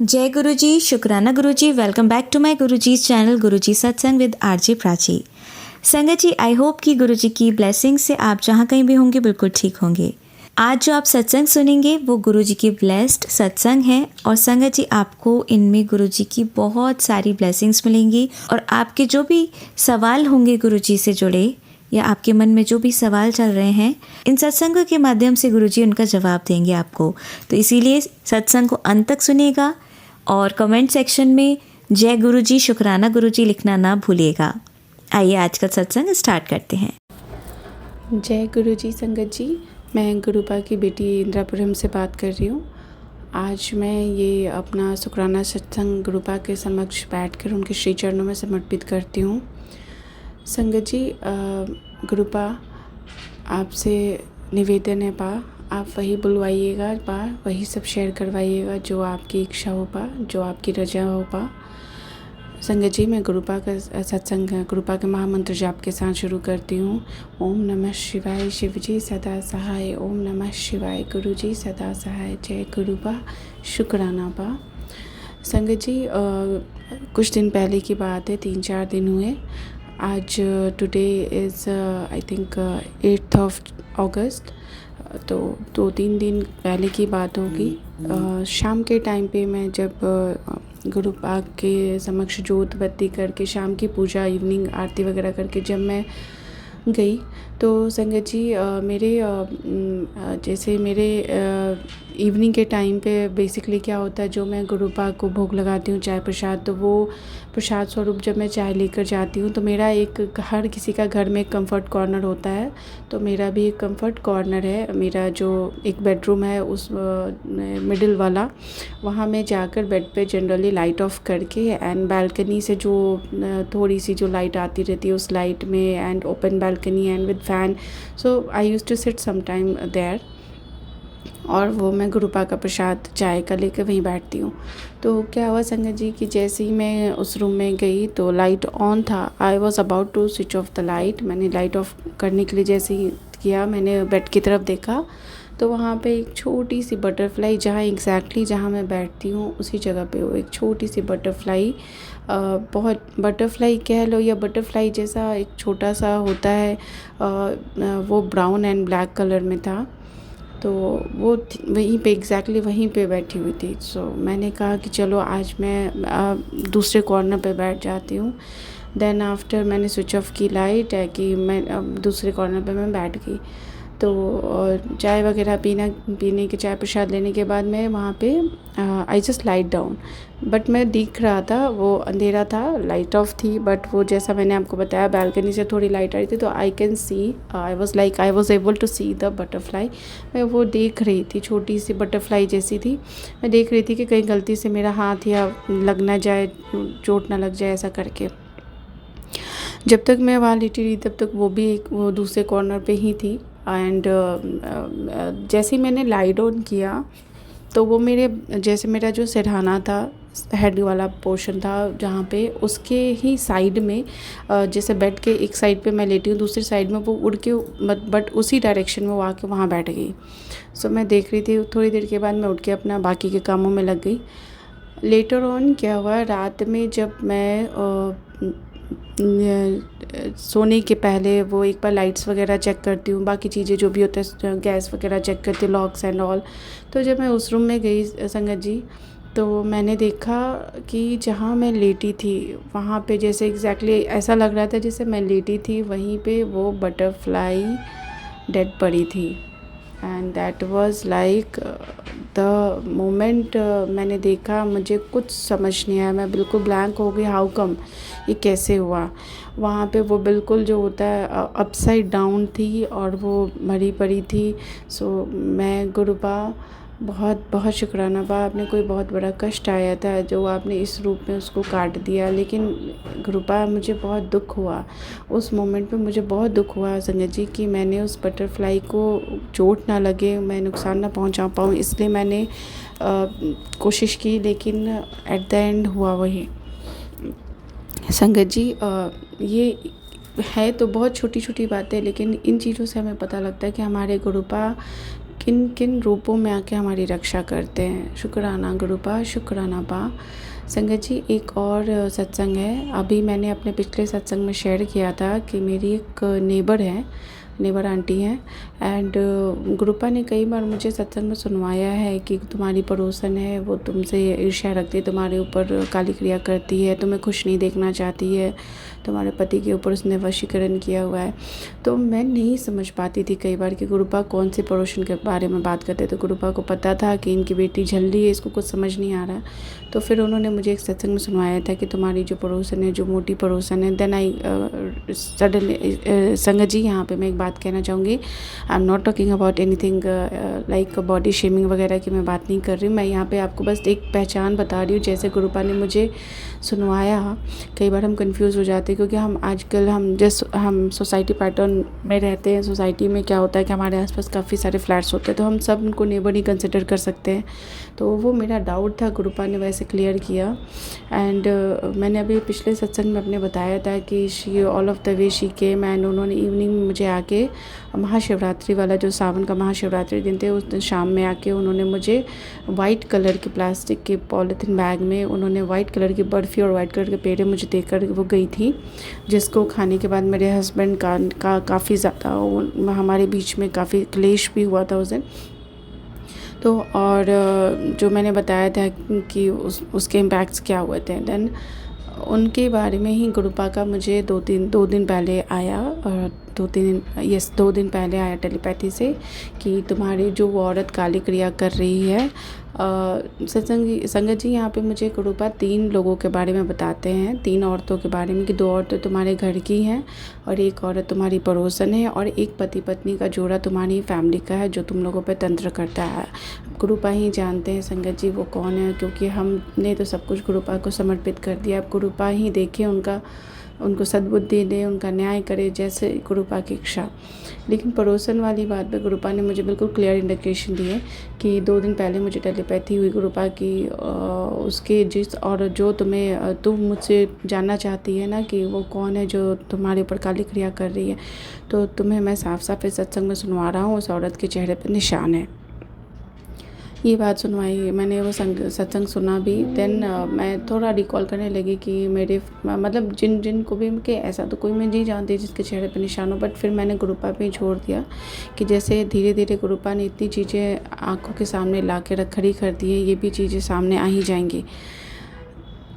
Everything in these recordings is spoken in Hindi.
जय गुरु जी, शुक्राना गुरु जी। Welcome back to my Guru ji channel गुरु जी सत्संग विद आरजे प्राची। संगत जी, आई होप कि गुरु जी की ब्लेसिंग से आप जहाँ कहीं भी होंगे बिल्कुल ठीक होंगे। आज जो आप सत्संग सुनेंगे वो गुरु जी की ब्लेस्ड सत्संग है और संगत जी आपको इनमें गुरु जी की बहुत सारी ब्लेसिंग्स मिलेंगी और आपके जो भी सवाल होंगे गुरु जी से जुड़े या आपके मन में जो भी सवाल चल रहे हैं, इन सत्संगों के माध्यम से गुरु जी उनका जवाब देंगे आपको। तो इसीलिए सत्संग को अंत तक सुनिएगा और कमेंट सेक्शन में जय गुरु जी, शुक्राना गुरु जी लिखना ना भूलिएगा। आइए आज का सत्संग स्टार्ट करते हैं। जय गुरु जी संगत जी, मैं गुरुपा की बेटी इंद्रापुरम से बात कर रही हूँ। आज मैं ये अपना शुक्राना सत्संग गुरुपा के समक्ष बैठकर उनके श्री चरणों में समर्पित करती हूँ। संगत जी, गुरुपा आपसे निवेदन है आप वही बुलवाइएगा वही सब शेयर करवाइएगा जो आपकी इच्छा हो जो आपकी रजा हो संगत जी, मैं गुरुपा का सत्संग गुरुपा के महामंत्र जाप के साथ शुरू करती हूँ। ओम नमः शिवाय, शिव जी सदा सहाय। ओम नमः शिवाय, गुरु जी सदा सहाय। जय गुरुपा, शुक्राना पा। संगत जी, कुछ दिन पहले की बात है, 3-4 दिन हुए। आज today is I think 8th अगस्त, तो 2-3 दिन पहले की बात होगी। शाम के टाइम पे मैं जब गुरुपा के समक्ष जोत बत्ती करके शाम की पूजा, इवनिंग आरती वगैरह करके जब मैं गई तो संगत जी जैसे मेरे इवनिंग के टाइम पे बेसिकली क्या होता है, जो मैं गुरुपा को भोग लगाती हूँ चाय प्रसाद, तो वो प्रसाद स्वरूप जब मैं चाय लेकर जाती हूँ तो मेरा हर किसी का घर में एक कंफर्ट कॉर्नर होता है। तो मेरा भी एक कंफर्ट कॉर्नर है। मेरा जो एक बेडरूम है उस मिडिल वाला, वहाँ मैं जाकर बेड पे जनरली लाइट ऑफ करके एंड बालकनी से जो थोड़ी सी जो लाइट आती रहती है उस लाइट में and open balcony and with fan, so I used to sit some time there और वो मैं गुरुपा का प्रसाद चाय का लेकर वहीं बैठती हूँ। तो क्या हुआ संगत जी कि जैसे ही मैं उस रूम में गई तो लाइट ऑन था। I was about to switch off the light. मैंने लाइट ऑफ करने के लिए जैसे ही किया, मैंने बेड की तरफ देखा तो वहाँ पे एक छोटी सी बटरफ्लाई, जहाँ एग्जैक्टली जहाँ मैं बैठती हूँ उसी जगह पे वो एक छोटी सी बटरफ्लाई, बहुत बटरफ्लाई कह लो या बटरफ्लाई जैसा एक छोटा सा होता है, वो ब्राउन एंड ब्लैक कलर में था। तो वो वहीं पे एग्जैक्टली वहीं पे बैठी हुई थी। सो मैंने कहा कि चलो आज मैं दूसरे कॉर्नर पे बैठ जाती हूँ। देन आफ्टर मैंने स्विच ऑफ की लाइट है कि मैं दूसरे कॉर्नर पे मैं बैठ गई। तो चाय वगैरह पीने के चाय प्रसाद लेने के बाद मैं वहाँ पे I just light down, but मैं दिख रहा था, वो अंधेरा था, लाइट ऑफ थी, बट वो जैसा मैंने आपको बताया बालकनी से थोड़ी लाइट आ रही थी तो I can see, I was able to see the butterfly. मैं वो देख रही थी, छोटी सी बटरफ्लाई जैसी थी। मैं देख रही थी कि कहीं गलती से मेरा हाथ या लग ना जाए, चोट ना लग जाए, ऐसा करके। जब तक मैं वहाँ लेटी रही तब तक वो दूसरे कॉर्नर पे ही थी एंड जैसे ही मैंने लाइट ऑन किया तो वो मेरा जो सिरहाना था, हेड वाला पोर्शन था जहाँ पे, उसके ही साइड में जैसे बेड के एक साइड पे मैं लेटी हूँ, दूसरी साइड में वो उड़ के बट उसी डायरेक्शन में वो आके वहाँ बैठ गई। सो मैं देख रही थी। थोड़ी देर के बाद मैं उठ के अपना बाकी के कामों में लग गई। लेटर ऑन क्या हुआ, रात में जब मैं सोने के पहले वो एक बार लाइट्स वगैरह चेक करती हूँ, बाकी चीज़ें जो भी होता है, गैस वगैरह चेक करती हूँ, लॉक्स एंड ऑल। तो जब मैं उस रूम में गई संगत जी, तो मैंने देखा कि जहाँ मैं लेटी थी वहाँ पे जैसे एग्जैक्टली ऐसा लग रहा था जैसे मैं लेटी थी वहीं पे वो बटरफ्लाई डेड पड़ी थी। And that was like the moment. मैंने देखा, मुझे कुछ समझ नहीं आया, मैं बिल्कुल ब्लैंक हो गई। हाउ कम, ये कैसे हुआ? वहाँ पे वो बिल्कुल जो होता है अपसाइड डाउन थी और वो मरी पड़ी थी। सो मैं गुरुपा बहुत बहुत शुक्राना पा, आपने कोई बहुत बड़ा कष्ट आया था जो आपने इस रूप में उसको काट दिया। लेकिन गुरुपा मुझे बहुत दुख हुआ उस मोमेंट पे, मुझे बहुत दुख हुआ संगत जी कि मैंने उस बटरफ्लाई को चोट ना लगे, मैं नुकसान ना पहुंचा पाऊँ, इसलिए मैंने कोशिश की, लेकिन एट द एंड हुआ वही। संगत जी, ये है तो बहुत छोटी छोटी बातें, लेकिन इन चीज़ों से हमें पता लगता है कि हमारे गुरुपा किन किन रूपों में आके हमारी रक्षा करते हैं। शुक्राना गुरुपा, शुक्राना पा। संगत जी, एक और सत्संग है। अभी मैंने अपने पिछले सत्संग में शेयर किया था कि मेरी एक नेबर आंटी हैं, एंड गुरुपा ने कई बार मुझे सत्संग में सुनवाया है कि तुम्हारी पड़ोसन है, वो तुमसे ईर्ष्या रखती है, तुम्हारे ऊपर काली क्रिया करती है, तुम्हें खुश नहीं देखना चाहती है, तुम्हारे पति के ऊपर उसने वशीकरण किया हुआ है। तो मैं नहीं समझ पाती थी कई बार कि गुरुपा कौन से पड़ोसन के बारे में बात करते। तो गुरुपा को पता था कि इनकी बेटी झल रही है, इसको कुछ समझ नहीं आ रहा। तो फिर उन्होंने मुझे एक सत्संग में सुनवाया था कि तुम्हारी जो पड़ोसन है, जो मोटी पड़ोसन है। देन आई सडनली संगत जी, यहाँ पे मैं एक बात कहना चाहूँगी। I am not talking about anything like body shaming वगैरह की मैं बात नहीं कर रही हूँ। मैं यहाँ पे आपको बस एक पहचान बता रही हूँ, जैसे गुरुपा ने मुझे सुनवाया। कई बार हम कंफ्यूज हो जाते हैं क्योंकि हम आजकल हम सोसाइटी पैटर्न में रहते हैं। सोसाइटी में क्या होता है कि हमारे आसपास काफ़ी सारे फ्लैट्स होते हैं, तो हम सब उनको नेबर ही कंसिडर कर सकते हैं। तो वो मेरा डाउट था, गुरुपा ने वैसे क्लियर किया। एंड मैंने अभी पिछले सत्संग में अपने बताया था कि she all of the way she came, and उन्होंने इवनिंग में मुझे आके महाशिवरात्रि वाला जो सावन का महाशिवरात्रि दिन थे, उस दिन शाम में आके उन्होंने मुझे वाइट कलर के प्लास्टिक के पॉलीथीन बैग में उन्होंने वाइट कलर की बर्फ़ी और वाइट कलर के पेड़े मुझे देकर वो गई थी, जिसको खाने के बाद मेरे हस्बैंड का काफ़ी ज़्यादा हमारे बीच में काफ़ी क्लेश भी हुआ था उस दिन। तो और जो मैंने बताया था कि उसके इम्पैक्ट्स क्या हुए थे, देन उनके बारे में ही गुरुपा का मुझे दो दिन पहले आया, और 2 दिन पहले आया टेलीपैथी से कि तुम्हारी जो वो औरत काली क्रिया कर रही है। संगत जी, यहाँ पे मुझे गुरुपा 3 लोगों के बारे में बताते हैं, 3 औरतों के बारे में कि 2 औरतें तुम्हारे घर की हैं और एक औरत तुम्हारी पड़ोसन है, और एक पति पत्नी का जोड़ा तुम्हारी फैमिली का है जो तुम लोगों पे तंत्र करता है। गुरुपा ही जानते हैं संगत जी वो कौन है, क्योंकि हमने तो सब कुछ गुरुपा को समर्पित कर दिया। अब गुरुपा ही देखें, उनको सद्बुद्धि दे, उनका न्याय करे, जैसे गुरुपा की इच्छा। लेकिन पड़ोसन वाली बात पे गुरुपा ने मुझे बिल्कुल क्लियर इंडिकेशन दी है कि 2 दिन पहले मुझे टेलीपैथी हुई गुरुपा की, उसके जिस और जो तुम मुझसे जानना चाहती है ना कि वो कौन है जो तुम्हारे ऊपर काली क्रिया कर रही है, तो तुम्हें मैं साफ साफ इस सत्संग में सुनवा रहा हूँ, उस औरत के चेहरे पर निशान है। ये बात सुनवाई, मैंने वो सत्संग सुना भी। देन मैं थोड़ा रिकॉल करने लगी कि मेरे मतलब जिन को भी कि ऐसा तो कोई मैं नहीं जानती जिसके चेहरे पर निशान हो, बट फिर मैंने गुरुपा पे ही छोड़ दिया कि जैसे धीरे धीरे गुरुपा ने इतनी चीज़ें आंखों के सामने ला के खड़ी कर दी है, ये भी चीज़ें सामने आ ही जाएंगी।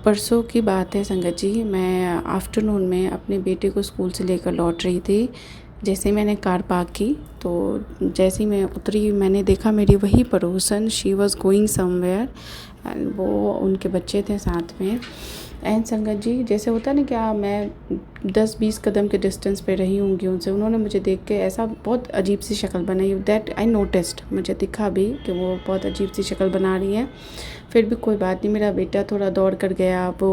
परसों की बात है संगत जी, मैं आफ्टरनून में अपने बेटे को स्कूल से लेकर लौट रही थी। जैसे ही मैंने कार पार्क की, तो जैसे ही मैं उतरी, मैंने देखा मेरी वही पड़ोसन, she was going somewhere, and वो उनके बच्चे थे साथ में। एंड संगत जी, जैसे होता है ना, क्या मैं 10-20 कदम के डिस्टेंस पे रही होंगी उनसे, उन्होंने मुझे देख के ऐसा बहुत अजीब सी शक्ल बनाई, दैट आई नोटिस्ड, मुझे दिखा भी कि वो बहुत अजीब सी शक्ल बना रही है। फिर भी कोई बात नहीं, मेरा बेटा थोड़ा दौड़ कर गया, वो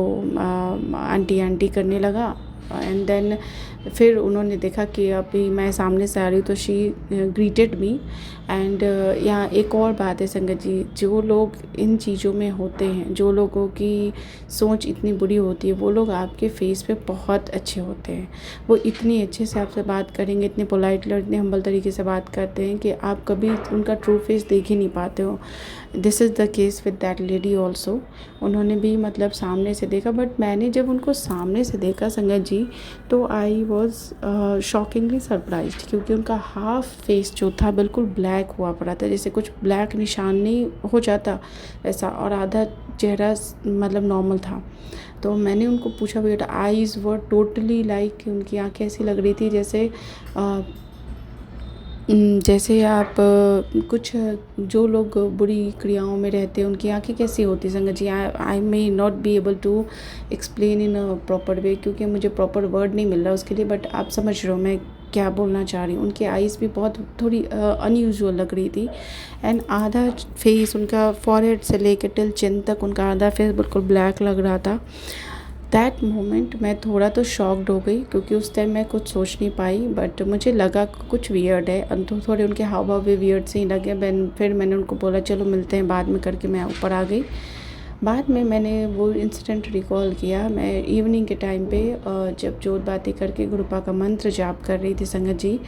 आंटी करने लगा। एंड देन फिर उन्होंने देखा कि अभी मैं सामने से आ रही हूँ, तो शी ग्रीटेड मी। एंड यहाँ एक और बात है संगत जी, जो लोग इन चीज़ों में होते हैं, जो लोगों की सोच इतनी बुरी होती है, वो लोग आपके फेस पे बहुत अच्छे होते हैं। वो इतनी अच्छे से आपसे बात करेंगे, इतने पोलाइटली और इतने हम्बल तरीके से बात करते हैं कि आप कभी उनका ट्रू फेस देख ही नहीं पाते हो। This is the case with that lady also. उन्होंने भी मतलब सामने से देखा, बट मैंने जब उनको सामने से देखा संगत जी, तो आई वॉज शॉकिंगली सरप्राइज्ड, क्योंकि उनका हाफ फेस जो था बिल्कुल ब्लैक हुआ पड़ा था, जैसे कुछ ब्लैक निशान नहीं हो जाता ऐसा, और आधा चेहरा मतलब नॉर्मल था। तो मैंने उनको पूछा, बेटा आईज़ वर टोटली लाइक, उनकी आँखें ऐसी लग रही थी जैसे आप कुछ जो लोग बुरी क्रियाओं में रहते हैं उनकी आंखें कैसी होती हैं sangat ji. I may not be able to explain in a proper way, क्योंकि मुझे प्रॉपर वर्ड नहीं मिल रहा उसके लिए, बट आप समझ रहे हो मैं क्या बोलना चाह रही हूँ। उनकी आईज़ भी बहुत थोड़ी अनयूजुअल लग रही थी, एंड आधा फेस उनका फॉरहेड से लेकर टिल चिन तक उनका आधा फेस बिल्कुल ब्लैक लग रहा था। दैट मोमेंट मैं थोड़ा तो शॉक्ड हो गई, क्योंकि उस टाइम मैं कुछ सोच नहीं पाई, बट मुझे लगा कुछ वियर्ड है, तो थोड़े उनके हाव भाव भी वियर्ड से ही लगे। फिर मैंने उनको बोला चलो मिलते हैं बाद में करके, मैं ऊपर आ गई। बाद में मैंने वो इंसिडेंट रिकॉल किया। मैं इवनिंग के टाइम पे जब जोत बातें करके गुरुपा का मंत्र जाप कर रही थी sangat ji,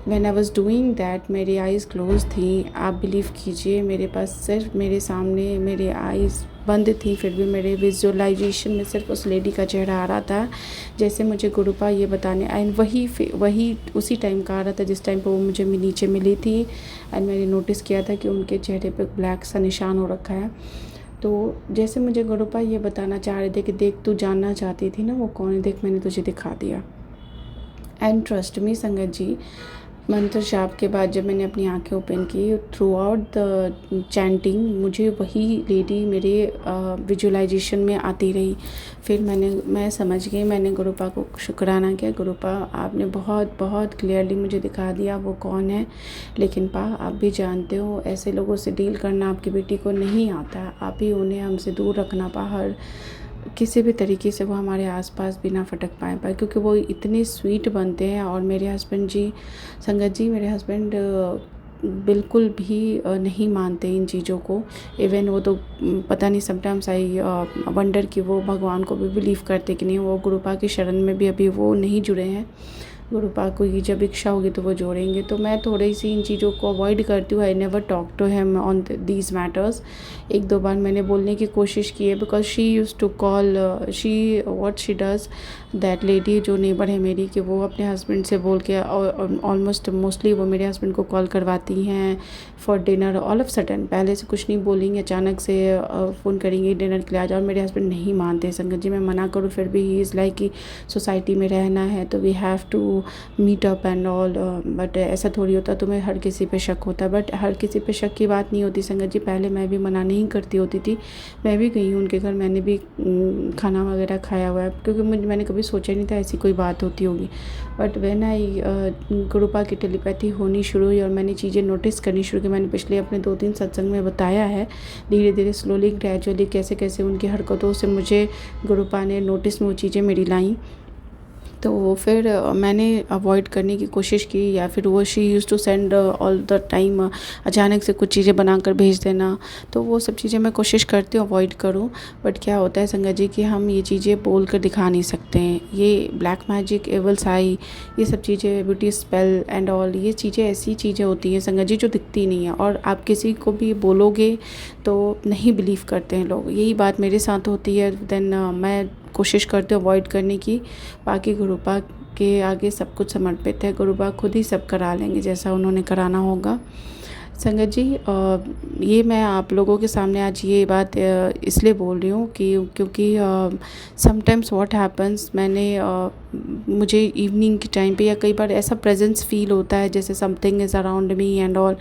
when I was doing that मेरी आइज़ क्लोज थी। आप बिलीव कीजिए, मेरे पास सिर्फ मेरे सामने मेरे आइज़ बंद थी, फिर भी मेरे विजुअलाइजेशन में सिर्फ उस लेडी का चेहरा आ रहा था, जैसे मुझे गुरुपा ये बताने। एंड वही उसी टाइम का आ रहा था जिस टाइम पर वो मुझे नीचे मिली थी। एंड मैंने नोटिस किया था कि उनके चेहरे पे ब्लैक सा निशान हो रखा है। तो जैसे मुझे गुरुपा ये बताना चाह रहे थे कि देख, तू जानना चाहती थी ना वो कौन है, देख मैंने तुझे दिखा दिया। एंड ट्रस्ट मी संगत जी, मंत्र जाप के बाद जब मैंने अपनी आंखें ओपन की, थ्रू आउट द चैंटिंग मुझे वही लेडी मेरे विजुअलाइजेशन में आती रही। फिर मैं समझ गई, मैंने गुरुपा को शुक्राना किया, गुरुपा आपने बहुत बहुत क्लियरली मुझे दिखा दिया वो कौन है। लेकिन आप भी जानते हो ऐसे लोगों से डील करना आपकी बेटी को नहीं आता। आप ही उन्हें हमसे दूर रखना हर किसी भी तरीके से वो हमारे आसपास भी ना फटक पाए क्योंकि वो इतने स्वीट बनते हैं। और मेरे हस्बैंड जी, संगत जी, मेरे हस्बैंड बिल्कुल भी नहीं मानते इन चीज़ों को। इवन वो तो पता नहीं, समटाइम्स आई वंडर कि वो भगवान को भी बिलीव करते कि नहीं। वो गुरुपा की शरण में भी अभी वो नहीं जुड़े हैं। गुरुपा को की जब इच्छा होगी तो वो जोड़ेंगे। तो मैं थोड़ी सी इन चीज़ों को अवॉइड करती हूँ। I never talk to him on these matters. एक दो बार मैंने बोलने की कोशिश की है, because she use to call, she what she does, that lady जो नेबर है मेरी, कि वो अपने हस्बैंड से बोल के ऑलमोस्ट मोस्टली वो मेरे हस्बैंड को कॉल करवाती हैं for dinner. All of sudden पहले से कुछ नहीं बोलेंगे, अचानक से फ़ोन करेंगे डिनर के लिए आ जाओ। और मेरे हस्बैंड नहीं मानते संगत जी, मैं मना करूँ फिर भी ही इज़ लाइक कि सोसाइटी में रहना है तो we have to meet up and all. But ऐसा थोड़ी होता, तुम्हें हर किसी पे शक होता है। बट हर किसी पे शक की बात नहीं होती संगत जी। पहले मैं भी मना नहीं करती होती थी। मैं भी गई हूँ उनके घर, मैंने भी खाना वगैरह खाया हुआ है, क्योंकि मैंने कभी सोचा नहीं था ऐसी कोई बात होती होगी। बट व्हेन आई गुरुपा की टेलीपैथी होनी शुरू हुई और मैंने चीज़ें नोटिस करनी शुरू की, मैंने पिछले अपने 2-3 सत्संग में बताया है, धीरे धीरे स्लोली ग्रेजुअली कैसे कैसे उनकी हरकतों से मुझे गुरुपा ने नोटिस में वो चीज़ें मेरी लाई। तो फिर मैंने अवॉइड करने की कोशिश की, या फिर वो she use to send all the time अचानक से कुछ चीज़ें बनाकर भेज देना। तो वो सब चीज़ें मैं कोशिश करती हूँ अवॉइड करूँ। बट क्या होता है संगत जी कि हम ये चीज़ें बोल कर दिखा नहीं सकते हैं। ये ब्लैक मैजिक, एवल्स आई, ये सब चीज़ें, ब्यूटी स्पेल एंड ऑल, ये चीज़ें ऐसी चीज़ें होती हैं संगत जी जो दिखती नहीं है। और आप किसी को भी बोलोगे तो नहीं बिलीव करते हैं लोग। यही बात मेरे साथ होती है। देन मैं कोशिश करते हो अवॉइड करने की। बाकी गुरुपा के आगे सब कुछ समर्पित है। गुरुपा खुद ही सब करा लेंगे जैसा उन्होंने कराना होगा। संगत जी, ये मैं आप लोगों के सामने आज ये बात इसलिए बोल रही हूँ कि क्योंकि समटाइम्स व्हाट हैपन्स, मुझे इवनिंग के टाइम पे या कई बार ऐसा प्रेजेंस फील होता है जैसे something is around me and all.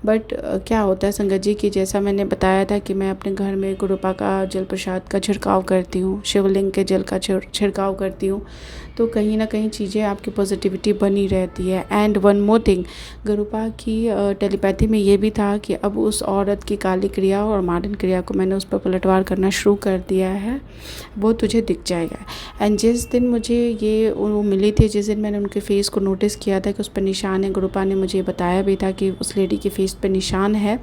But क्या होता है संगत जी कि जैसा मैंने बताया था कि मैं अपने घर में गुरुपा का जल प्रसाद का छिड़काव करती हूँ, शिवलिंग के जल का छिड़काव करती हूँ, तो कहीं ना कहीं चीज़ें आपकी पॉजिटिविटी बनी रहती है। एंड वन मोर थिंग, गुरुपा की टेलीपैथी में ये भी था कि अब उस औरत की काली क्रिया और मादन क्रिया को मैंने उस पर पलटवार करना शुरू कर दिया है, वो तुझे दिख जाएगा। एंड जिस दिन मुझे ये वो मिली थी, जिस दिन मैंने उनके फेस को नोटिस किया था कि उस पर निशान है, गुरुपा ने मुझे बताया भी था कि उस लेडी के फेस पे निशान है,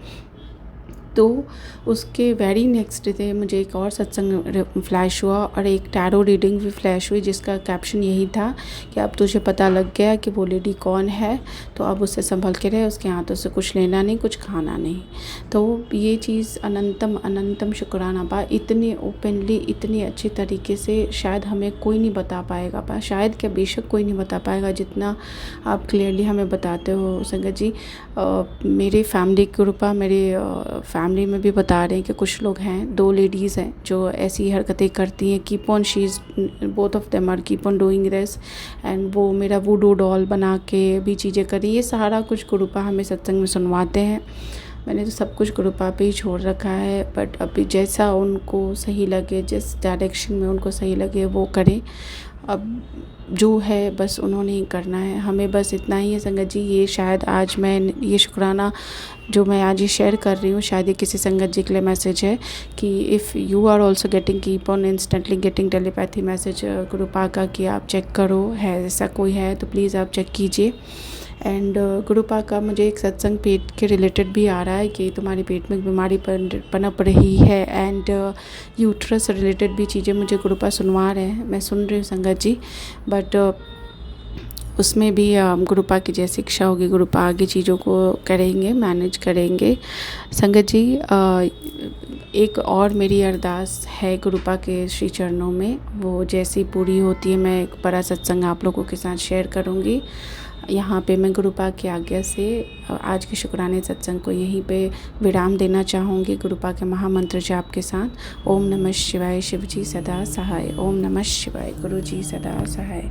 तो उसके वेरी नेक्स्ट डे मुझे एक और सत्संग फ्लैश हुआ और एक टैरो रीडिंग भी फ्लैश हुई, जिसका कैप्शन यही था कि अब तुझे पता लग गया कि वो लेडी कौन है, तो अब उससे संभल के रहे, उसके हाथों से कुछ लेना नहीं, कुछ खाना नहीं। तो ये चीज़ अनंतम शुक्राना पा, इतने ओपनली, इतनी अच्छी तरीके से शायद हमें कोई नहीं बता पाएगा, शायद क्या बेशक कोई नहीं बता पाएगा जितना आप क्लियरली हमें बताते हो संगत जी। मेरे फैमिली ग्रुपा, मेरे फैमिली में भी बता रहे हैं कि कुछ लोग हैं, 2 लेडीज़ हैं जो ऐसी हरकतें करती हैं, keep on, she is both of them are keep on doing this. And वो मेरा वुडू डॉल बना के भी चीज़ें करी, ये सारा कुछ गुरुपा हमें सत्संग में सुनवाते हैं। मैंने तो सब कुछ गुरुपा पे ही छोड़ रखा है, बट अभी जैसा उनको सही लगे, जिस डायरेक्शन में उनको सही लगे वो करें। अब जो है बस उन्होंने ही करना है, हमें बस इतना ही है संगत जी। ये शायद आज मैं ये शुक्राना जो मैं आज ये शेयर कर रही हूँ, शायद ये किसी संगत जी के लिए मैसेज है कि if you are also getting, keep on instantly getting telepathy message गुरुपा का कि आप चेक करो, है ऐसा कोई है तो प्लीज़ आप चेक कीजिए। एंड गुरुपा का मुझे एक सत्संग पेट के रिलेटेड भी आ रहा है कि तुम्हारे पेट में बीमारी पनप रही है, एंड यूट्रस रिलेटेड भी चीज़ें मुझे गुरुपा सुनवा रहे हैं, मैं सुन रही हूँ संगत जी। बट उसमें भी गुरुपा की जैसी इच्छा होगी, गुरुपा आगे चीज़ों को करेंगे, मैनेज करेंगे। संगत जी, एक और मेरी अरदास है गुरुपा के श्री चरणों में, वो जैसी पूरी होती है मैं एक बड़ा सत्संग आप लोगों के साथ शेयर करूँगी। यहाँ पे मैं गुरुपा की आज्ञा से आज के शुक्राने सत्संग को यहीं पे विराम देना चाहूँगी गुरुपा के महामंत्र जाप के साथ। ओम नमः शिवाय, शिव जी सदा सहाय। ओम नमः शिवाय, गुरु जी सदा सहाय।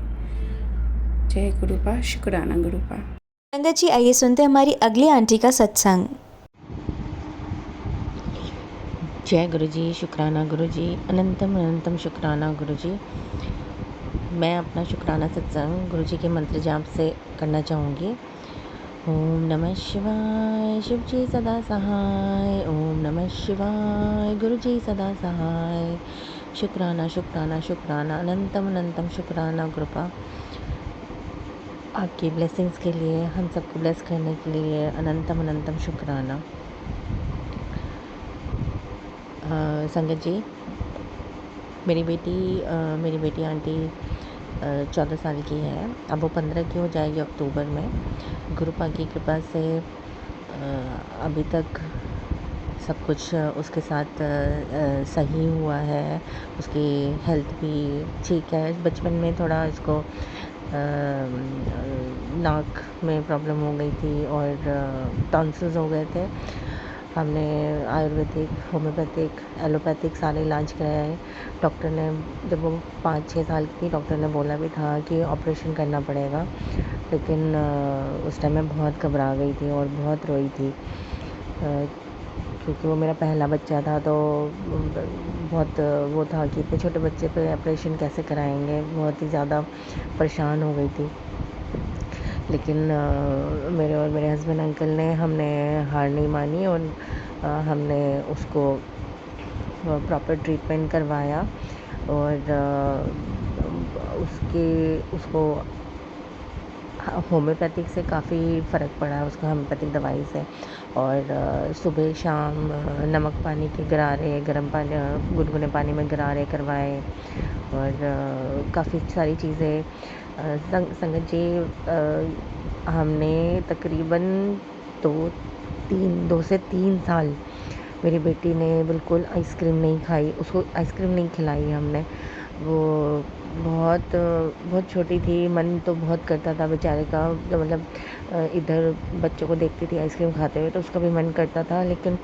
जय गुरुपा, शुक्राना गुरुपा। संगत जी, आइए सुनते हैं हमारी अगली आंटी का सत्संग। जय गुरु जी, शुक्राना गुरु जी, अनंतम अनंतम शुक्राना गुरु जी। मैं अपना शुक्राना सत्संग गुरु जी के मंत्र जाप से करना चाहूँगी। ओम नमः शिवाय, शिव जी सदा सहाय। ओम नमः शिवाय, गुरु जी सदा सहाय। शुक्राना शुक्राना शुक्राना, अनंतम अनंतम शुक्राना गुरुपा। आपकी ब्लेसिंग्स के लिए, हम सबको ब्लेस करने के लिए अनंतम अनंतम शुक्राना। संगत जी, मेरी बेटी आंटी 14 साल की है। अब वो 15 की हो जाएगी अक्टूबर में। गुरुपा की कृपा से अभी तक सब कुछ उसके साथ सही हुआ है। उसकी हेल्थ भी ठीक है। बचपन में थोड़ा उसको नाक में प्रॉब्लम हो गई थी और टॉन्सिल्स हो गए थे। हमने आयुर्वेदिक, होम्योपैथिक, एलोपैथिक सारे इलाज कराए। डॉक्टर ने, जब वो 5-6 साल की थी, डॉक्टर ने बोला भी था कि ऑपरेशन करना पड़ेगा, लेकिन उस टाइम मैं बहुत घबरा गई थी और बहुत रोई थी, क्योंकि वो मेरा पहला बच्चा था। तो बहुत वो था कि इतने छोटे बच्चे पे ऑपरेशन कैसे कराएंगे। बहुत ही ज़्यादा परेशान हो गई थी। लेकिन मेरे और मेरे हस्बैंड अंकल ने, हमने हार नहीं मानी और हमने उसको प्रॉपर ट्रीटमेंट करवाया और उसको होम्योपैथिक से काफ़ी फ़र्क पड़ा है उसको, होम्योपैथिक दवाई से। और सुबह शाम नमक पानी के गरारे, गर्म पानी, गुनगुने पानी में गरारे करवाए और काफ़ी सारी चीज़ें। संगत जी, हमने तकरीबन 2 से 3 साल मेरी बेटी ने बिल्कुल आइसक्रीम नहीं खाई, उसको आइसक्रीम नहीं खिलाई हमने। वो बहुत छोटी थी, मन तो बहुत करता था बेचारे का, तो मतलब इधर बच्चों को देखती थी आइसक्रीम खाते हुए तो उसका भी मन करता था, लेकिन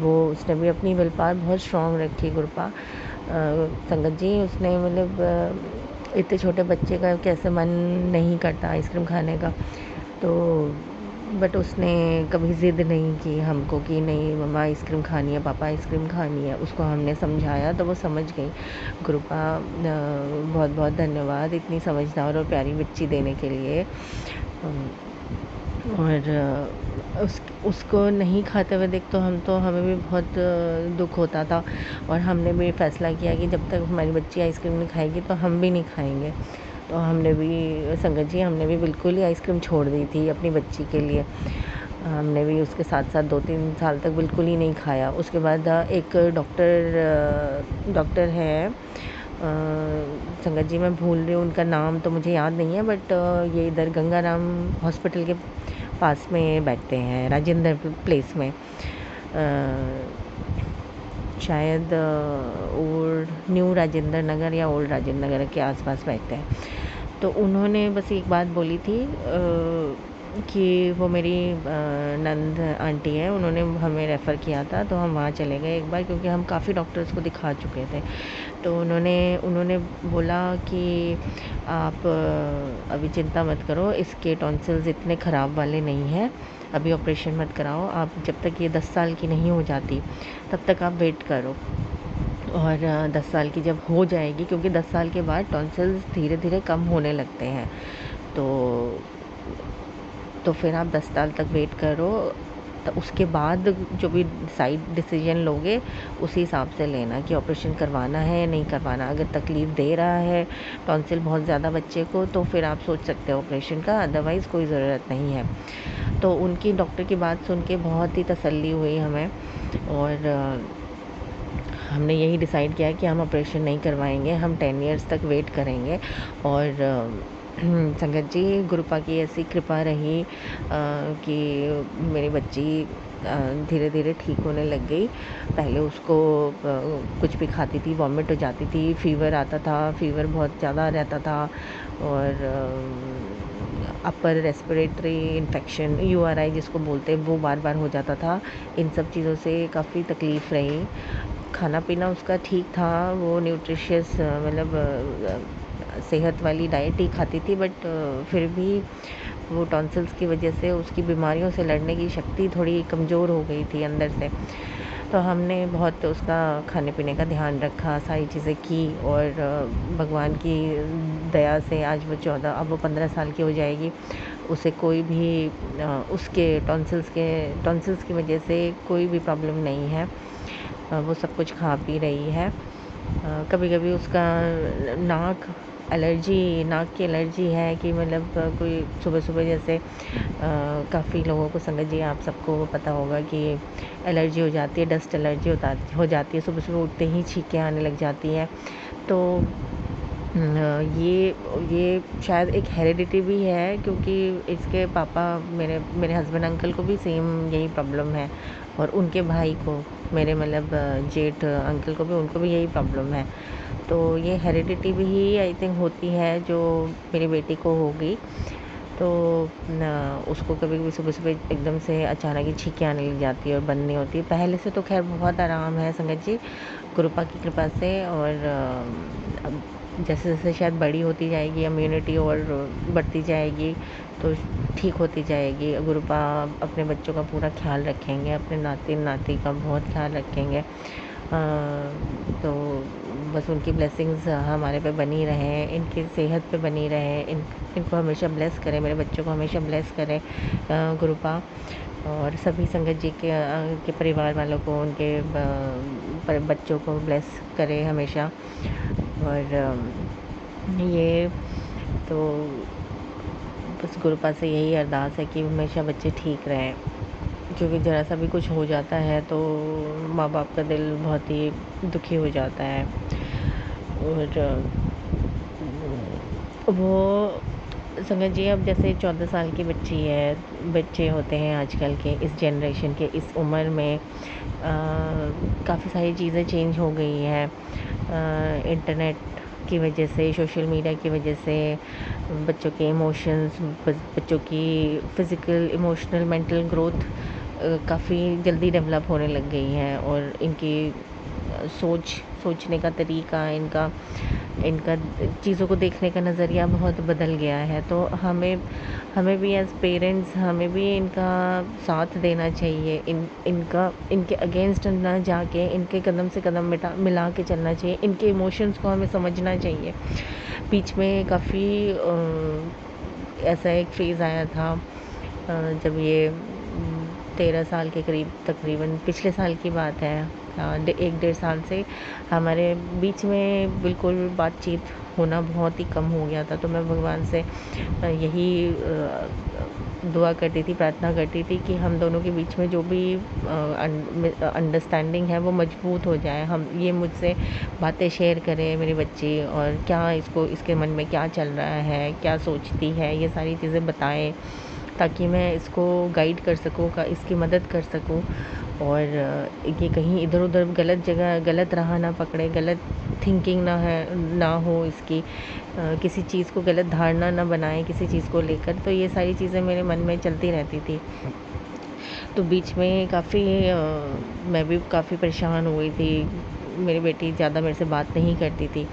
वो उसने भी अपनी विल पावर बहुत स्ट्रॉन्ग रखी गुरुपा। संगत जी, उसने मतलब इतने छोटे बच्चे का कैसे मन नहीं करता आइसक्रीम खाने का, तो बट उसने कभी ज़िद नहीं की हमको कि नहीं मम्मा आइसक्रीम खानी है, पापा आइसक्रीम खानी है। उसको हमने समझाया तो वो समझ गई। गुरुपा, बहुत बहुत धन्यवाद इतनी समझदार और प्यारी बच्ची देने के लिए। और उसको नहीं खाते हुए देख तो हमें भी बहुत दुख होता था और हमने भी फैसला किया कि जब तक हमारी बच्ची आइसक्रीम नहीं खाएगी तो हम भी नहीं खाएंगे। तो हमने भी, संगत जी, हमने भी बिल्कुल ही आइसक्रीम छोड़ दी थी अपनी बच्ची के लिए। हमने भी उसके साथ साथ 2-3 साल तक बिल्कुल ही नहीं खाया। उसके बाद एक डॉक्टर है, संगत जी मैं भूल रही हूँ उनका नाम, तो मुझे याद नहीं है, बट ये इधर गंगाराम हॉस्पिटल के पास में बैठते हैं, राजेंद्र प्लेस में, शायद ओल्ड न्यू राजेंद्र नगर या ओल्ड राजेंद्र नगर के आसपास बैठते हैं। तो उन्होंने बस एक बात बोली थी कि वो मेरी नंद आंटी है, उन्होंने हमें रेफ़र किया था, तो हम वहाँ चले गए एक बार, क्योंकि हम काफ़ी डॉक्टर्स को दिखा चुके थे। तो उन्होंने बोला कि आप अभी चिंता मत करो, इसके टॉन्सिल्स इतने ख़राब वाले नहीं हैं, अभी ऑपरेशन मत कराओ, आप जब तक ये 10 साल की नहीं हो जाती तब तक आप वेट करो। और 10 साल की जब हो जाएगी, क्योंकि 10 साल के बाद टॉन्सिल्स धीरे धीरे कम होने लगते हैं, तो फिर आप 10 साल तक वेट करो, तो उसके बाद जो भी डिसीजन लोगे उसी हिसाब से लेना कि ऑपरेशन करवाना है या नहीं करवाना। अगर तकलीफ़ दे रहा है टॉन्सिल बहुत ज़्यादा बच्चे को, तो फिर आप सोच सकते हो ऑपरेशन का, अदरवाइज़ कोई ज़रूरत नहीं है। तो उनकी, डॉक्टर की बात सुन के बहुत ही तसल्ली हुई हमें, और हमने यही डिसाइड किया कि हम ऑपरेशन नहीं करवाएंगे, हम 10 इयर्स तक वेट करेंगे। और संगत जी, गुरुपा की ऐसी कृपा रही कि मेरी बच्ची धीरे धीरे ठीक होने लग गई। पहले उसको कुछ भी खाती थी वॉमिट हो जाती थी, फ़ीवर आता था, फ़ीवर बहुत ज़्यादा रहता था, और अपर रेस्पिरेटरी इन्फेक्शन URI जिसको बोलते हैं वो बार बार हो जाता था। इन सब चीज़ों से काफ़ी तकलीफ़ रही। खाना पीना उसका ठीक था, वो न्यूट्रिशियस सेहत वाली डाइट ही खाती थी, बट फिर भी वो टॉन्सिल्स की वजह से उसकी बीमारियों से लड़ने की शक्ति थोड़ी कमज़ोर हो गई थी अंदर से। तो हमने बहुत उसका खाने पीने का ध्यान रखा, सारी चीज़ें की, और भगवान की दया से आज वो 14, अब वो 15 साल की हो जाएगी। उसे कोई भी उसके टॉन्सिल्स की वजह से कोई भी प्रॉब्लम नहीं है। वो सब कुछ खा पी रही है। कभी-कभी उसका नाक की एलर्जी है कि मतलब कोई सुबह-सुबह जैसे काफ़ी लोगों को, संगत जी आप सबको पता होगा कि एलर्जी हो जाती है, डस्ट एलर्जी हो जाती है, सुबह-सुबह उठते ही छींकें आने लग जाती हैं। तो ये शायद एक हेरेडिटी भी है, क्योंकि इसके पापा, मेरे हस्बैंड अंकल को भी सेम यही प्रॉब्लम है, और उनके भाई को, मेरे जेठ अंकल को भी, उनको भी यही प्रॉब्लम है। तो ये हेरिडिटी भी ही आई थिंक होती है, जो मेरी बेटी को होगी। तो उसको कभी-कभी सुबह-सुबह एकदम से अचानक ही छींकें आने लग जाती है और बंद नहीं होती। पहले से तो ख़ैर बहुत आराम है संगत जी, गुरुपा की कृपा से, और अब जैसे-जैसे शायद बड़ी होती जाएगी, इम्यूनिटी और बढ़ती जाएगी, तो ठीक होती जाएगी। गुरुपा अपने बच्चों का पूरा ख़्याल रखेंगे, अपने नाती-नाती का बहुत ख़्याल रखेंगे। तो बस उनकी ब्लेसिंग्स हमारे पे बनी रहें, इनकी सेहत पे बनी रहें, इनको हमेशा ब्लेस करें, मेरे बच्चों को हमेशा ब्लेस करें गुरुपा, और सभी संगत जी के परिवार वालों को, उनके बच्चों को ब्लेस करें हमेशा। और ये तो बस गुरुपा से यही अरदास है कि हमेशा बच्चे ठीक रहें, क्योंकि ज़रा सा भी कुछ हो जाता है तो माँ बाप का दिल बहुत ही दुखी हो जाता है। और वो संगत जी, अब जैसे 14 साल की बच्चे होते हैं आजकल के, इस जनरेशन के, इस उम्र में काफ़ी सारी चीज़ें चेंज हो गई हैं। इंटरनेट की वजह से, सोशल मीडिया की वजह से बच्चों के इमोशंस, बच्चों की फ़िज़िकल, इमोशनल, मेंटल ग्रोथ काफ़ी जल्दी डेवलप होने लग गई हैं, और इनकी सोचने का तरीका, इनका इनका चीज़ों को देखने का नज़रिया बहुत बदल गया है। तो हमें भी एज़ पेरेंट्स, हमें भी इनका साथ देना चाहिए, इनके अगेंस्ट ना जाके इनके कदम से कदम मिला के चलना चाहिए, इनके इमोशंस को हमें समझना चाहिए। बीच में काफ़ी ऐसा एक फ़ेज़ आया था, जब ये 13 साल के करीब, तकरीबन पिछले साल की बात है, 1 डेढ़ साल से हमारे बीच में बिल्कुल बातचीत होना बहुत ही कम हो गया था। तो मैं भगवान से यही दुआ करती थी, प्रार्थना करती थी कि हम दोनों के बीच में जो भी अंडरस्टैंडिंग है वो मजबूत हो जाए। ये मुझसे बातें शेयर करे मेरी बच्ची, और क्या इसके मन में क्या चल रहा है, क्या सोचती है, ये सारी चीज़ें बताएं, ताकि मैं इसको गाइड कर सकूँ, इसकी मदद कर सकूँ, और ये कहीं इधर-उधर गलत जगह, गलत राह ना पकड़े, गलत थिंकिंग ना हो इसकी, किसी चीज़ को गलत धारणा ना बनाए किसी चीज़ को लेकर। तो ये सारी चीज़ें मेरे मन में चलती रहती थी। तो बीच में काफ़ी मैं भी काफ़ी परेशान हो गई थी। मेरी बेटी ज़्यादा मेरे से बात नहीं करती थी,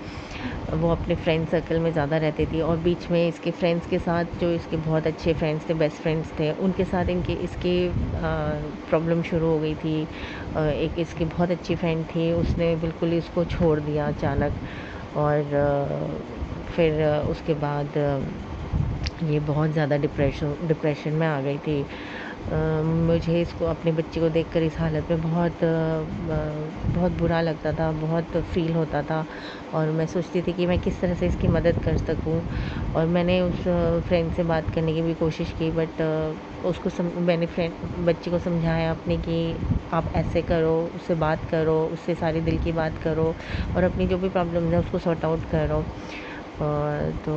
वो अपने फ्रेंड सर्कल में ज़्यादा रहती थी, और बीच में इसके फ्रेंड्स के साथ, जो इसके बहुत अच्छे फ्रेंड्स थे, बेस्ट फ्रेंड्स थे, उनके साथ इसकी प्रॉब्लम शुरू हो गई थी। एक इसकी बहुत अच्छी फ्रेंड थी, उसने बिल्कुल इसको छोड़ दिया अचानक, और फिर उसके बाद ये बहुत ज़्यादा डिप्रेशन में आ गई थी। मुझे इसको, अपने बच्चे को देखकर इस हालत में बहुत बुरा लगता था, बहुत फ़ील होता था, और मैं सोचती थी कि मैं किस तरह से इसकी मदद कर सकूं। और मैंने उस फ्रेंड से बात करने की भी कोशिश की, बट मैंने बच्ची को समझाया अपने कि आप ऐसे करो, उससे बात करो, उससे सारी दिल की बात करो, और अपनी जो भी प्रॉब्लम्स है उसको सॉर्ट आउट करो। तो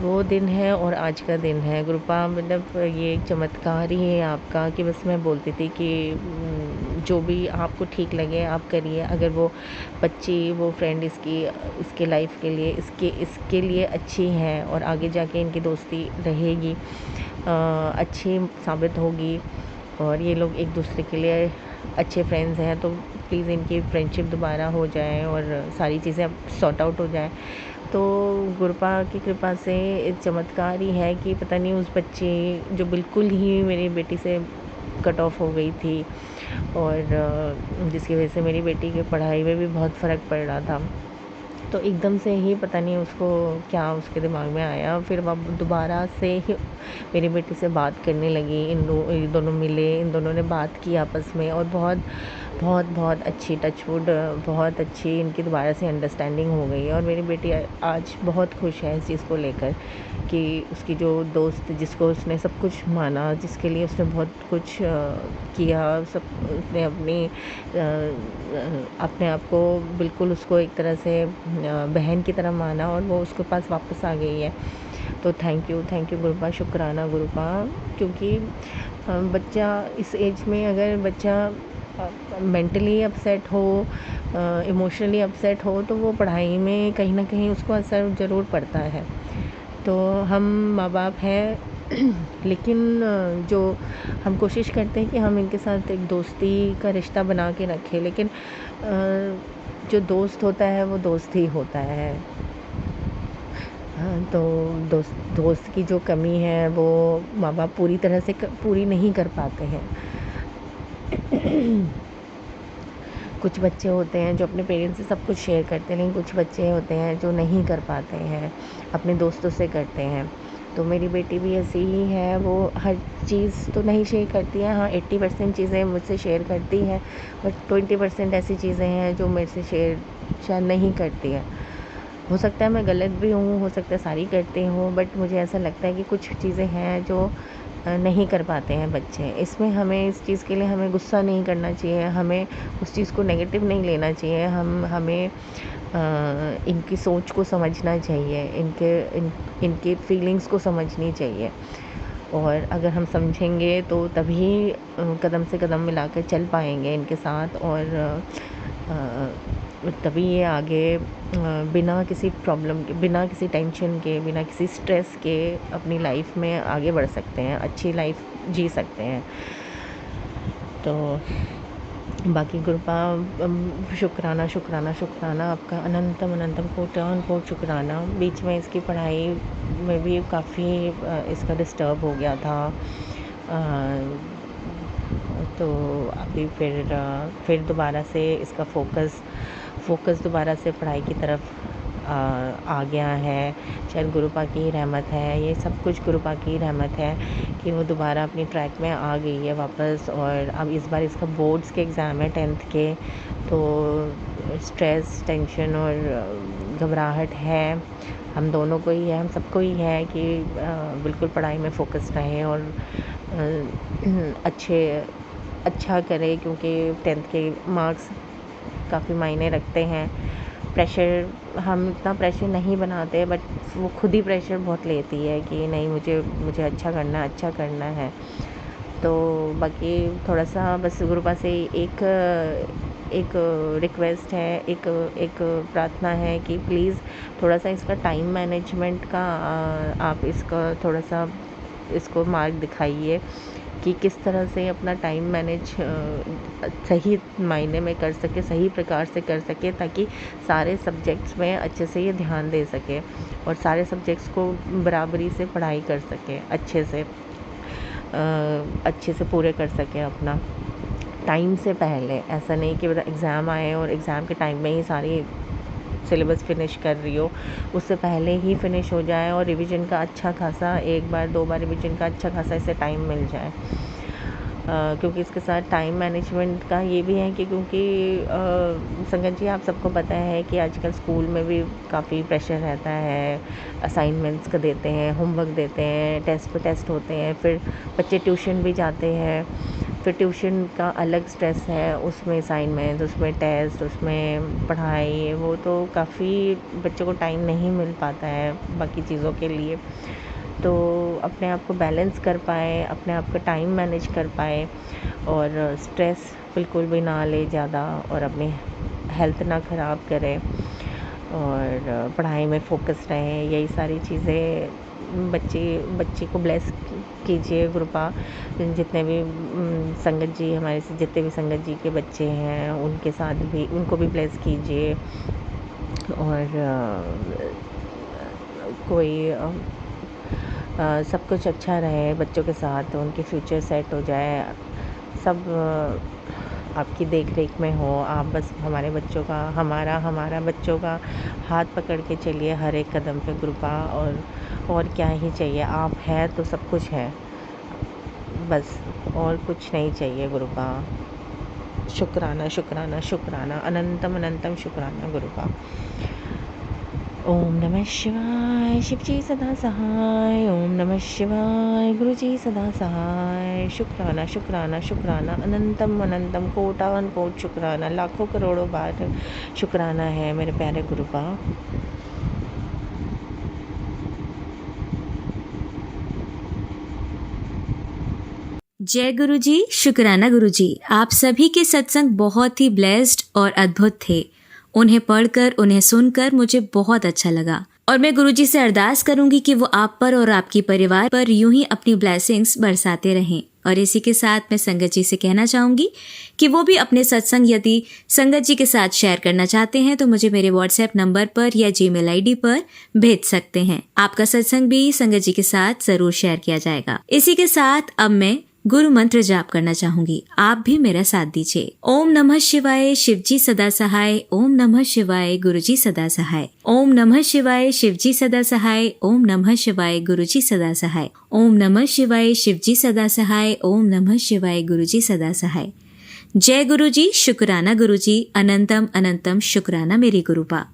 वो दिन है और आज का दिन है। गुरुपा मतलब ये एक चमत्कार ही है आपका कि बस मैं बोलती थी कि जो भी आपको ठीक लगे आप करिए। अगर वो बच्ची वो फ्रेंड इसके लाइफ के लिए इसके लिए अच्छी है और आगे जाके इनकी दोस्ती रहेगी, अच्छी साबित होगी और ये लोग एक दूसरे के लिए अच्छे फ्रेंड्स हैं, तो प्लीज़ इनकी फ्रेंडशिप दोबारा हो जाए और सारी चीज़ें अब सॉर्ट आउट हो जाए। तो गुरुपा की कृपा से एक चमत्कार ही है कि पता नहीं उस बच्ची जो बिल्कुल ही मेरी बेटी से कट ऑफ हो गई थी और जिसकी वजह से मेरी बेटी की पढ़ाई में भी बहुत फ़र्क पड़ रहा था, तो एकदम से ही पता नहीं उसको क्या उसके दिमाग में आया, फिर वो दोबारा से ही मेरी बेटी से बात करने लगी। ये दोनों मिले, इन दोनों ने बात की आपस में और बहुत बहुत बहुत अच्छी टचवुड बहुत अच्छी इनकी दोबारा से अंडरस्टैंडिंग हो गई है और मेरी बेटी आज बहुत खुश है इस चीज़ को लेकर कि उसकी जो दोस्त जिसको उसने सब कुछ माना, जिसके लिए उसने बहुत कुछ किया, सब उसने अपने आप को बिल्कुल उसको एक तरह से बहन की तरह माना और वो उसके पास वापस आ गई है। तो थैंक यू गुरुपा, शुक्राना गुरुपा, क्योंकि बच्चा इस एज में अगर बच्चा मेंटली अपसेट हो, इमोशनली अपसेट हो, तो वो पढ़ाई में कहीं ना कहीं उसको असर ज़रूर पड़ता है। तो हम माँ बाप हैं लेकिन जो हम कोशिश करते हैं कि हम इनके साथ एक दोस्ती का रिश्ता बना के रखें, लेकिन जो दोस्त होता है वो दोस्त ही होता है। हाँ, तो दोस्त की जो कमी है वो माँ बाप पूरी तरह से पूरी नहीं कर पाते हैं। कुछ बच्चे होते हैं जो अपने पेरेंट्स से सब कुछ शेयर करते हैं, लेकिन कुछ बच्चे होते हैं जो नहीं कर पाते हैं, अपने दोस्तों से करते हैं। तो मेरी बेटी भी ऐसी ही है, वो हर चीज़ तो नहीं शेयर करती है, हाँ 80% चीज़ें मुझसे शेयर करती है, बट 20% ऐसी चीज़ें हैं जो मेरे से शेयर शायद नहीं करती है। हो सकता है मैं गलत भी हूँ, हो सकता है सारी करती हूँ, बट मुझे ऐसा लगता है कि कुछ चीज़ें हैं जो नहीं कर पाते हैं बच्चे। इसमें हमें इस चीज़ के लिए हमें गुस्सा नहीं करना चाहिए, हमें उस चीज़ को नेगेटिव नहीं लेना चाहिए, हमें इनकी सोच को समझना चाहिए, इनके फीलिंग्स को समझनी चाहिए और अगर हम समझेंगे तो तभी कदम से कदम मिलाकर चल पाएंगे इनके साथ और तभी ये आगे बिना किसी प्रॉब्लम के, बिना किसी टेंशन के, बिना किसी स्ट्रेस के अपनी लाइफ में आगे बढ़ सकते हैं, अच्छी लाइफ जी सकते हैं। तो बाकी गुरुपा शुक्राना आपका अनंतम कोटि शुक्राना। बीच में इसकी पढ़ाई में भी काफ़ी इसका डिस्टर्ब हो गया था, तो अभी फिर दोबारा से इसका फोकस दोबारा से पढ़ाई की तरफ आ गया है। शायद गुरुपा की रहमत है, ये सब कुछ गुरुपा की रहमत है कि वो दोबारा अपनी ट्रैक में आ गई है वापस। और अब इस बार इसका बोर्ड्स के एग्ज़ाम है 10th के, तो स्ट्रेस, टेंशन और घबराहट है, हम दोनों को ही है, हम सबको ही है कि बिल्कुल पढ़ाई में फ़ोकस रहें और अच्छा करें, क्योंकि 10th के मार्क्स काफ़ी मायने रखते हैं। प्रेशर हम इतना प्रेशर नहीं बनाते, बट वो खुद ही प्रेशर बहुत लेती है कि नहीं मुझे अच्छा करना है। तो बाकी थोड़ा सा बस गुरुपा से एक रिक्वेस्ट है, एक प्रार्थना है कि प्लीज़ थोड़ा सा इसका टाइम मैनेजमेंट का आप इसका थोड़ा सा इसको मार्ग दिखाइए कि किस तरह से अपना टाइम मैनेज सही मायने में कर सके, सही प्रकार से कर सके, ताकि सारे सब्जेक्ट्स में अच्छे से ये ध्यान दे सके और सारे सब्जेक्ट्स को बराबरी से पढ़ाई कर सके, अच्छे से पूरे कर सके अपना टाइम से पहले। ऐसा नहीं कि मतलब एग्ज़ाम आए और एग्ज़ाम के टाइम में ही सारी सिलेबस फ़िनिश कर रही हो, उससे पहले ही फ़िनिश हो जाए और रिवीजन का अच्छा खासा 1 बार 2 बार रिवीजन का अच्छा खासा इसे टाइम मिल जाए। क्योंकि इसके साथ टाइम मैनेजमेंट का ये भी है कि क्योंकि संगत जी आप सबको पता है कि आजकल स्कूल में भी काफ़ी प्रेशर रहता है, असाइनमेंट्स का देते हैं, होमवर्क देते हैं, टेस्ट पे टेस्ट होते हैं, फिर बच्चे ट्यूशन भी जाते हैं, फिर ट्यूशन का अलग स्ट्रेस है, उसमें असाइनमेंट, उसमें टेस्ट, उसमें पढ़ाई, वो तो काफ़ी बच्चों को टाइम नहीं मिल पाता है बाकी चीज़ों के लिए। तो अपने आप को बैलेंस कर पाए, अपने आप का टाइम मैनेज कर पाए और स्ट्रेस बिल्कुल भी ना ले ज़्यादा और अपनी हेल्थ ना ख़राब करें और पढ़ाई में फ़ोकस रहें, यही सारी चीज़ें बच्चे को ब्लेस कीजिए गुरुपा। जितने भी संगत जी हमारे से जितने भी संगत जी के बच्चे हैं उनके साथ भी उनको भी ब्लेस कीजिए और सब कुछ अच्छा रहे बच्चों के साथ, उनके फ्यूचर सेट हो जाए, सब आपकी देख रेख में हो। आप बस हमारे बच्चों का हमारा बच्चों का हाथ पकड़ के चलिए हर एक कदम पे गुरुपा। और क्या ही चाहिए, आप हैं तो सब कुछ है, बस और कुछ नहीं चाहिए गुरुपा। शुक्राना शुक्राना शुक्राना, अनंतम अनंतम शुक्राना गुरुपा। ओम नमः शिवाय, शिव जी सदा सहाय। ओम नमः शिवाय, गुरु जी सदा सहाय। शुक्राना शुक्राना शुक्राना, अनंतम अनंतम, कोटान कोट शुक्राना, लाखों करोड़ों बार शुक्राना है मेरे प्यारे गुरुपा। जय गुरु जी, शुक्राना गुरु जी। आप सभी के सत्संग बहुत ही ब्लेस्ड और अद्भुत थे। उन्हें पढ़कर, उन्हें सुनकर मुझे बहुत अच्छा लगा और मैं गुरु जी से अरदास करूंगी कि वो आप पर और आपकी परिवार पर यूं ही अपनी ब्लेसिंग्स बरसाते रहें। और इसी के साथ मैं संगत जी से कहना चाहूंगी कि वो भी अपने सत्संग यदि संगत जी के साथ शेयर करना चाहते हैं तो मुझे मेरे व्हाट्सएप नंबर पर या जीमेल आईडी पर भेज सकते हैं। आपका सत्संग भी संगत जी के साथ जरूर शेयर किया जाएगा। इसी के साथ अब मैं गुरु मंत्र जाप करना चाहूंगी, आप भी मेरा साथ दीजिए। ओम नमः शिवाय, शिव जी सदा सहाय। ओम नमः शिवाय, गुरु जी सदा सहाय। ओम नमः शिवाय, शिव जी सदा सहाय। ओम नमः शिवाय, गुरु जी सदा सहाय। ओम नमः शिवाय, शिव जी सदा सहाय। ओम नमः शिवाय, गुरु जी सदा सहाय। जय गुरु जी, शुक्राना गुरु जी, अनंतम अनंतम शुक्राना मेरी गुरुपा।